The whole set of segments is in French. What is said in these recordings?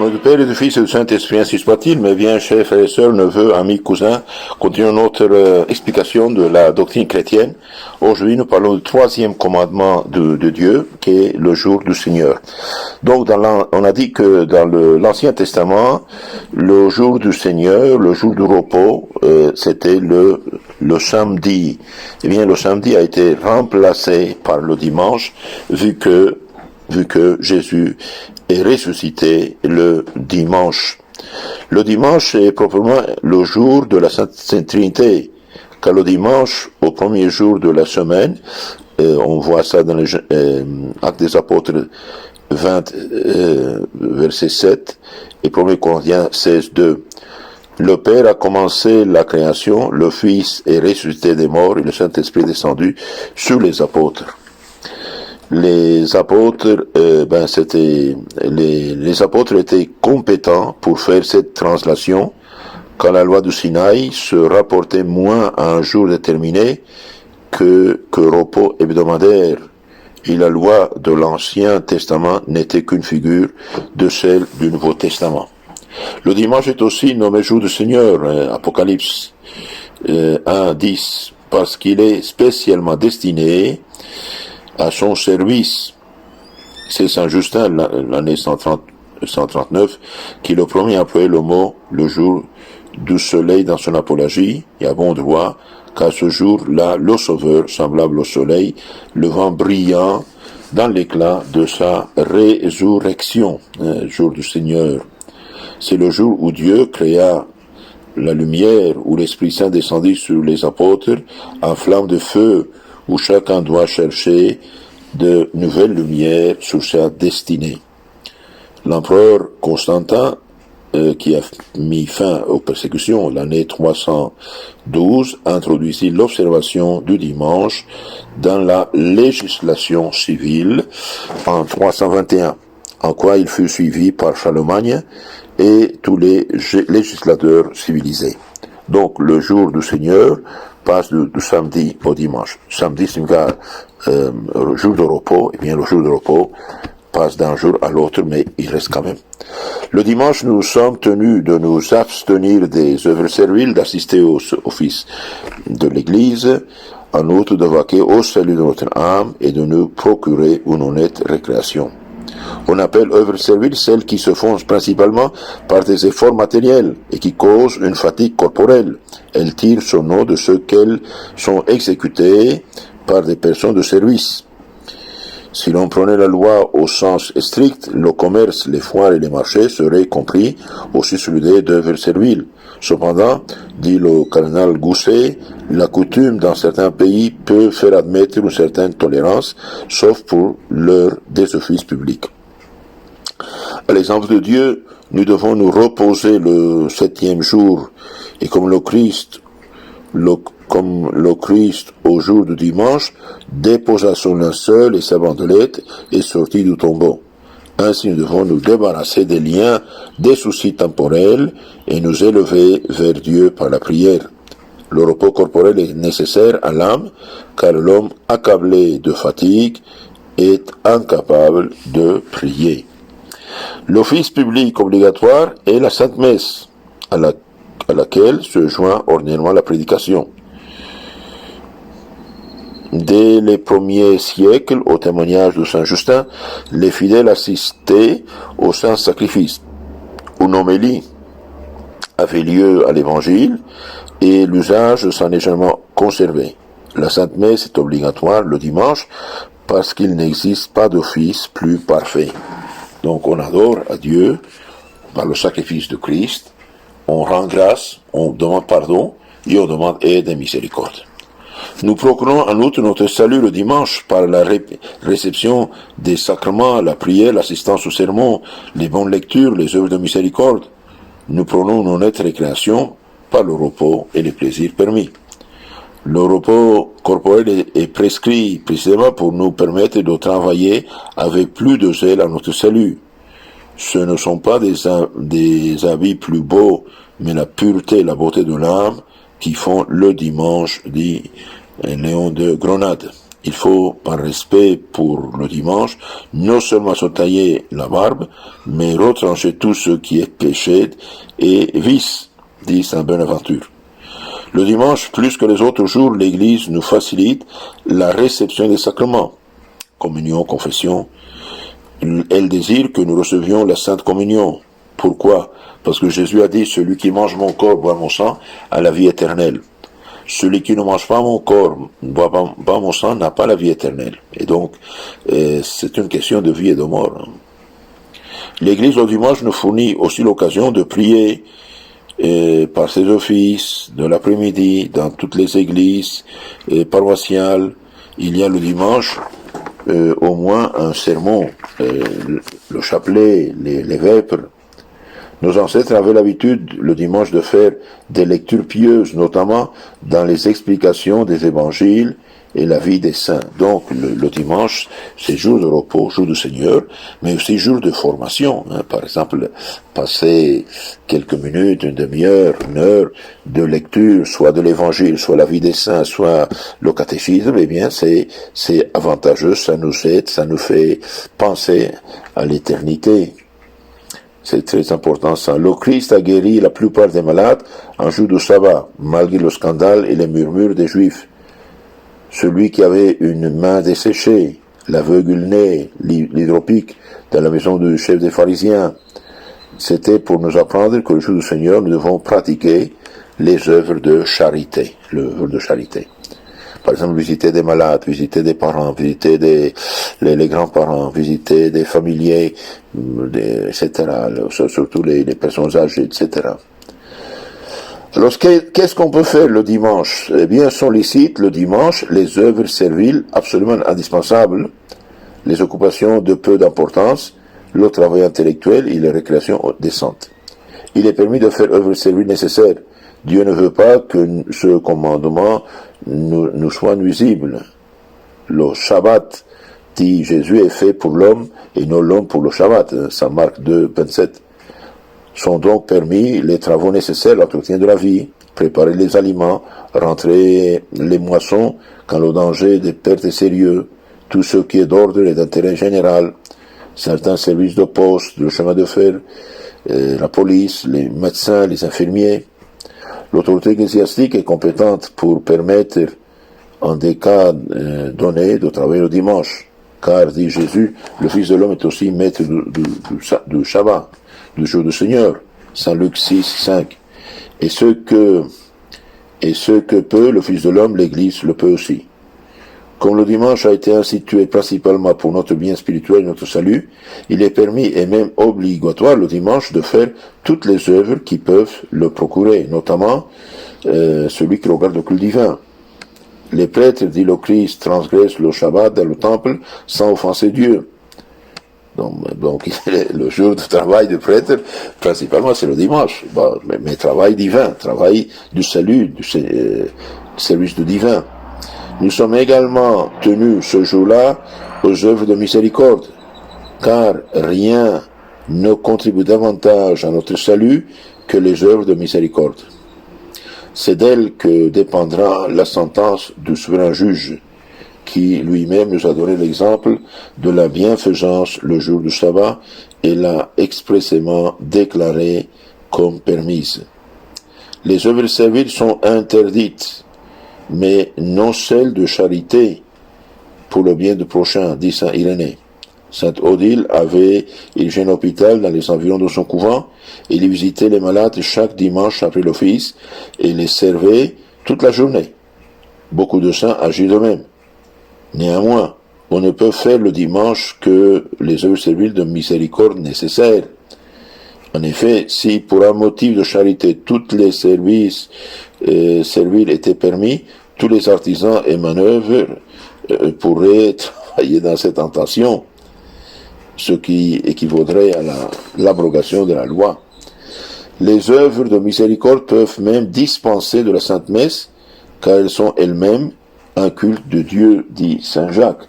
nom du Père et du Fils et du Saint-Esprit, ainsi soit-il. Mais bien, chers frères et sœurs, neveux, amis, cousins, continuons notre explication de la doctrine chrétienne. Aujourd'hui, nous parlons du troisième commandement de Dieu, qui est le jour du Seigneur. Donc, on a dit que dans l'Ancien Testament, le jour du Seigneur, le jour du repos, c'était le samedi. Eh bien, le samedi a été remplacé par le dimanche, vu que Jésus est ressuscité le dimanche. Le dimanche est proprement le jour de la Sainte Trinité, car le dimanche, au premier jour de la semaine, on voit ça dans les Actes des Apôtres 20, verset 7, et 1 Corinthiens 16, 2. Le Père a commencé la création, le Fils est ressuscité des morts, et le Saint-Esprit est descendu sur les apôtres. Les apôtres, les apôtres étaient compétents pour faire cette translation, quand la loi du Sinaï se rapportait moins à un jour déterminé que repos hebdomadaire. Et la loi de l'Ancien Testament n'était qu'une figure de celle du Nouveau Testament. Le dimanche est aussi nommé jour du Seigneur, Apocalypse 1, 10, parce qu'il est spécialement destiné à son service. C'est Saint Justin, l'année 139, qui le premier a employé le mot « le jour du soleil » dans son apologie, et à bon droit, qu'à ce jour-là, le Sauveur, semblable au soleil, le vent brillant dans l'éclat de sa résurrection, jour du Seigneur. C'est le jour où Dieu créa la lumière, où l'Esprit Saint descendit sur les apôtres en flamme de feu, où chacun doit chercher de nouvelles lumières sur sa destinée. L'empereur Constantin, qui a mis fin aux persécutions l'année 312, introduisit l'observation du dimanche dans la législation civile en 321, en quoi il fut suivi par Charlemagne et tous les législateurs civilisés. Donc, le jour du Seigneur passe du samedi au dimanche. Samedi signifie jour de repos, et bien le jour de repos passe d'un jour à l'autre, mais il reste quand même. Le dimanche, nous sommes tenus de nous abstenir des œuvres serviles, d'assister aux offices de l'Église, en outre de vaquer au salut de notre âme et de nous procurer une honnête récréation. On appelle œuvres serviles celles qui se font principalement par des efforts matériels et qui causent une fatigue corporelle. Elles tirent son nom de ce qu'elles sont exécutées par des personnes de service. Si l'on prenait la loi au sens strict, le commerce, les foires et les marchés seraient compris aussi sous l'idée d'œuvres serviles. Cependant, dit le cardinal Gousset, la coutume dans certains pays peut faire admettre une certaine tolérance, sauf pour l'heure des offices publics. À l'exemple de Dieu, nous devons nous reposer le 7e jour, et comme le Christ au jour du dimanche déposa son linceul et sa bandelette et sortit du tombeau. Ainsi nous devons nous débarrasser des liens, des soucis temporels et nous élever vers Dieu par la prière. Le repos corporel est nécessaire à l'âme, car l'homme accablé de fatigue est incapable de prier. L'office public obligatoire est la Sainte Messe, à laquelle se joint ordinairement la prédication. Dès les premiers siècles, au témoignage de Saint Justin, les fidèles assistaient au saint sacrifice. Une homélie avait lieu à l'Évangile et l'usage s'en est généralement conservé. La Sainte Messe est obligatoire le dimanche parce qu'il n'existe pas d'office plus parfait. Donc on adore à Dieu par le sacrifice de Christ, on rend grâce, on demande pardon et on demande aide et miséricorde. Nous procurons en outre notre salut le dimanche par la réception des sacrements, la prière, l'assistance au sermon, les bonnes lectures, les œuvres de miséricorde. Nous prenons une honnête récréation par le repos et les plaisirs permis. Le repos corporel est prescrit précisément pour nous permettre de travailler avec plus de zèle à notre salut. Ce ne sont pas des habits plus beaux, mais la pureté et la beauté de l'âme qui font le dimanche, dit Léon de Grenade. il faut, par respect pour le dimanche, non seulement se tailler la barbe, mais retrancher tout ce qui est péché et vice, dit Saint Bonaventure. Le dimanche, plus que les autres jours, l'Église nous facilite la réception des sacrements, communion, confession. Elle désire que nous recevions la Sainte Communion. Pourquoi? Parce que Jésus a dit, celui qui mange mon corps, boit mon sang, a la vie éternelle. Celui qui ne mange pas mon corps, ne boit pas mon sang, n'a pas la vie éternelle. Et donc, c'est une question de vie et de mort. L'Église, le dimanche, nous fournit aussi l'occasion de prier par ses offices, de l'après-midi, dans toutes les églises paroissiales. Il y a le dimanche au moins un sermon, le chapelet, les vêpres. Nos ancêtres avaient l'habitude le dimanche de faire des lectures pieuses, notamment dans les explications des évangiles et la vie des saints. Donc le dimanche, c'est jour de repos, jour du Seigneur, mais aussi jour de formation. Par exemple, passer quelques minutes, une demi-heure, une heure de lecture, soit de l'évangile, soit la vie des saints, soit le catéchisme, eh bien c'est avantageux, ça nous aide, ça nous fait penser à l'éternité. C'est très important ça. Le Christ a guéri la plupart des malades un jour de sabbat, malgré le scandale et les murmures des Juifs. Celui qui avait une main desséchée, l'aveugle né, l'hydropique, dans la maison du chef des pharisiens, c'était pour nous apprendre que le jour du Seigneur, nous devons pratiquer les œuvres de charité, l'œuvre de charité. Par exemple, visiter des malades, visiter des parents, visiter les grands-parents, visiter des familiers, etc., surtout les personnes âgées, etc. Alors, qu'est-ce qu'on peut faire le dimanche? Eh bien, sollicite le dimanche les œuvres serviles absolument indispensables, les occupations de peu d'importance, le travail intellectuel et les récréations décentes. Il est permis de faire œuvres serviles nécessaires. Dieu ne veut pas que ce commandement nous soit nuisible. Le Shabbat, dit Jésus, est fait pour l'homme et non l'homme pour le Shabbat. Ça Marc 2, 27. Sont donc permis les travaux nécessaires à l'entretien de la vie, préparer les aliments, rentrer les moissons quand le danger de perte est sérieux, tout ce qui est d'ordre et d'intérêt général, certains services de poste, le chemin de fer, la police, les médecins, les infirmiers. L'autorité ecclésiastique est compétente pour permettre, en des cas donnés, de travailler le dimanche. Car, dit Jésus, le Fils de l'homme est aussi maître du Shabbat, du jour du Seigneur. Saint Luc 6, 5. Et ce que peut le Fils de l'homme, l'Église le peut aussi. Comme le dimanche a été institué principalement pour notre bien spirituel et notre salut, il est permis et même obligatoire le dimanche de faire toutes les œuvres qui peuvent le procurer, notamment celui qui regarde le culte divin. Les prêtres, dit le Christ, transgressent le Shabbat dans le temple sans offenser Dieu. Donc le jour de travail du prêtre, principalement, c'est le dimanche. Bon, mais travail divin, travail du salut, du service du divin. Nous sommes également tenus ce jour-là aux œuvres de miséricorde, car rien ne contribue davantage à notre salut que les œuvres de miséricorde. C'est d'elles que dépendra la sentence du souverain juge, qui lui-même nous a donné l'exemple de la bienfaisance le jour du sabbat et l'a expressément déclarée comme permise. Les œuvres serviles sont interdites, mais non celles de charité pour le bien du prochain, dit saint Irénée. Sainte Odile avait érigé un hôpital dans les environs de son couvent, et il visitait les malades chaque dimanche après l'office et les servait toute la journée. Beaucoup de saints agissent de même. Néanmoins, on ne peut faire le dimanche que les œuvres serviles de miséricorde nécessaires. En effet, si pour un motif de charité tous les services serviles étaient permis, tous les artisans et manœuvres pourraient travailler dans cette intention, ce qui équivaudrait à l'abrogation de la loi. Les œuvres de miséricorde peuvent même dispenser de la Sainte Messe, car elles sont elles-mêmes un culte de Dieu, dit Saint Jacques.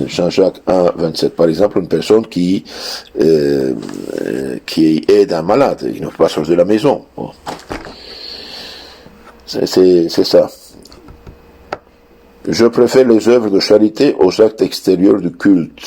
Saint Jacques 1, 27. Par exemple, une personne qui aide un malade, il ne peut pas sortir de la maison. Bon. C'est ça. Je préfère les œuvres de charité aux actes extérieurs du culte.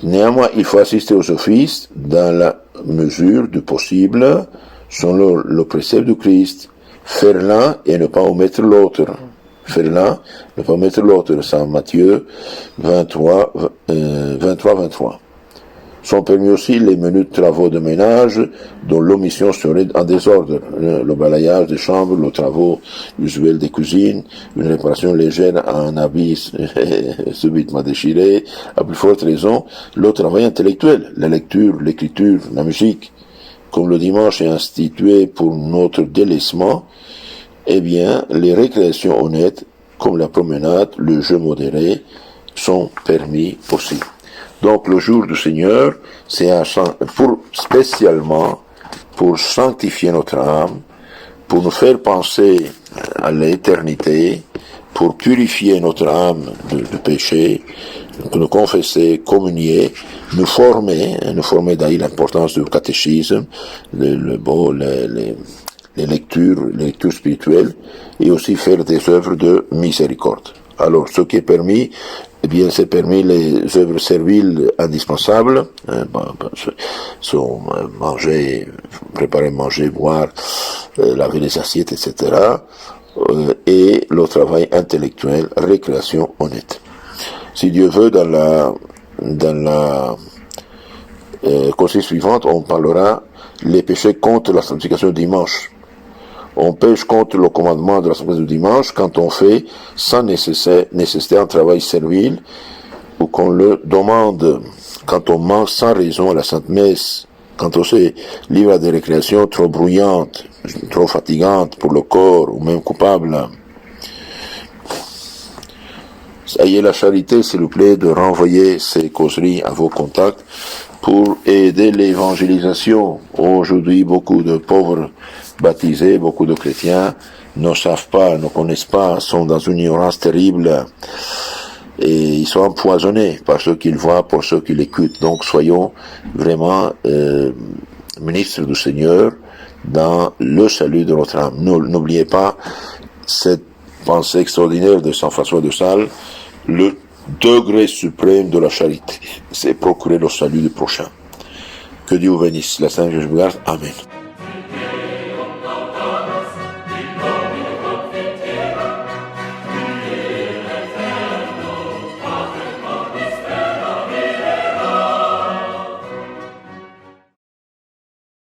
Néanmoins, il faut assister aux offices dans la mesure du possible, selon le précepte du Christ. Faire l'un et ne pas omettre l'autre. Faire l'un, ne pas omettre l'autre. C'est Matthieu 23. Sont permis aussi les menus travaux de ménage dont l'omission serait en désordre. Le balayage des chambres, les travaux usuels des cuisines, une réparation légère à un habit subitement déchiré, à plus forte raison, le travail intellectuel, la lecture, l'écriture, la musique. Comme le dimanche est institué pour notre délaissement, eh bien, les récréations honnêtes, comme la promenade, le jeu modéré, sont permis aussi. Donc, le jour du Seigneur, c'est spécialement pour sanctifier notre âme, pour nous faire penser à l'éternité, pour purifier notre âme de péché, pour nous confesser, communier, nous former d'ailleurs l'importance du catéchisme, les lectures spirituelles, et aussi faire des œuvres de miséricorde. Alors, ce qui est permis, eh bien, c'est permis les œuvres serviles indispensables, sont manger, préparer, manger, boire, laver les assiettes, etc., et le travail intellectuel, récréation honnête. Si Dieu veut, dans la conseil suivante, on parlera les péchés contre la sanctification du dimanche. On pêche contre le commandement de la sanctification du dimanche quand on fait sans nécessité un travail servile ou qu'on le demande, quand on mange sans raison à la Sainte Messe, quand on se livre à des récréations trop bruyantes, trop fatigantes pour le corps ou même coupables. Ayez la charité, s'il vous plaît, de renvoyer ces causeries à vos contacts pour aider l'évangélisation. Aujourd'hui, beaucoup de pauvres baptisés, beaucoup de chrétiens ne savent pas, ne connaissent pas, sont dans une ignorance terrible et ils sont empoisonnés par ceux qu'ils voient, par ceux qui l'écoutent. Donc soyons vraiment ministres du Seigneur dans le salut de notre âme. N'oubliez pas cette pensée extraordinaire de Saint François de Sales, le degré suprême de la charité, c'est procurer le salut du prochain. Que Dieu vous bénisse. La Sainte Vierge vous garde. Amen.